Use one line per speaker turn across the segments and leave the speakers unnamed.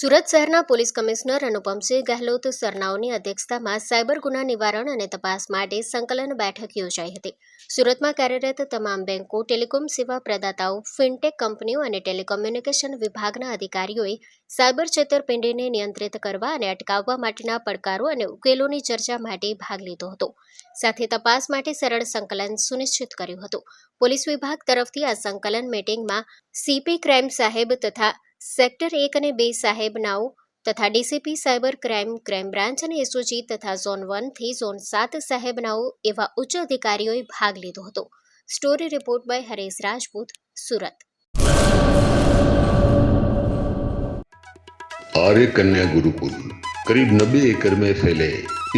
સુરત શહેરના police commissioner Anupamsinh Gehlot સરનાઓની અધ્યક્ષતામાં cyber ગુના નિવારણ અને તપાસ માટે સંકલન બેઠક યોજાઈ હતી. સુરતમાં કાર્યરત તમામ બેંકો, ટેલિકોમ સેવા પ્રદાતાઓ, ફિનટેક કંપનીઓ અને ટેલિકોમ્યુનિકેશન વિભાગના અધિકારીઓએ સાયબર છેતરપિંડીને નિયંત્રિત કરવા અને અટકાવવા માટેના પડકારો અને ઉકેલોની ચર્ચા માટે ભાગ લીધો હતો. સાથે તપાસ માટે સરળ સંકલન સુનિશ્ચિત કર્યું હતું. પોલીસ વિભાગ તરફથી આ સંકલન મીટિંગમાં સીપી ક્રાઇમ સાહેબ તથા સેક્ટર 1 અને 2 સાહેબ નાઓ તથા DCP cyber crime, crime branch અને એસઓજી તથા ઝોન 1 થી ઝોન 7 સાહેબ નાઓ એવા ઉચ્ચ અધિકારીઓએ ભાગ લીધો હતો. Story report by Haresh Rajput, Surat.
Arya Kanya Gurukul करीब 90 एकड़ में फैले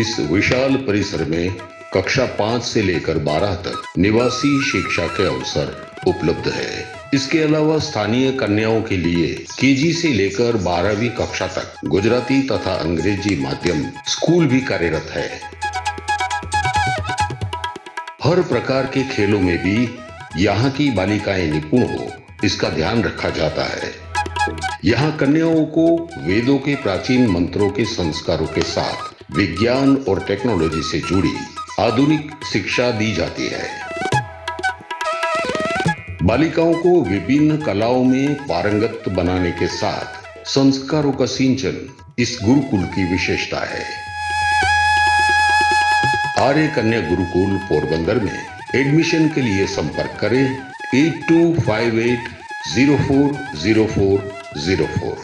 इस विशाल परिसर में कक्षा 5 से लेकर 12 तक निवासी शिक्षा के अवसर उपलब्ध है. इसके अलावा स्थानीय कन्याओं के लिए केजी से लेकर 12वीं कक्षा तक गुजराती तथा अंग्रेजी माध्यम स्कूल भी कार्यरत है. हर प्रकार के खेलों में भी यहाँ की बालिकाएं निपुण हो, इसका ध्यान रखा जाता है. यहाँ कन्याओं को वेदों के प्राचीन मंत्रों के संस्कारों के साथ विज्ञान और टेक्नोलॉजी से जुड़ी आधुनिक शिक्षा दी जाती है. बालिकाओं को विभिन्न कलाओं में पारंगत बनाने के साथ संस्कारों का सिंचन इस गुरुकुल की विशेषता है. आर्य कन्या गुरुकुल पोरबंदर में एडमिशन के लिए संपर्क करें 8258040404.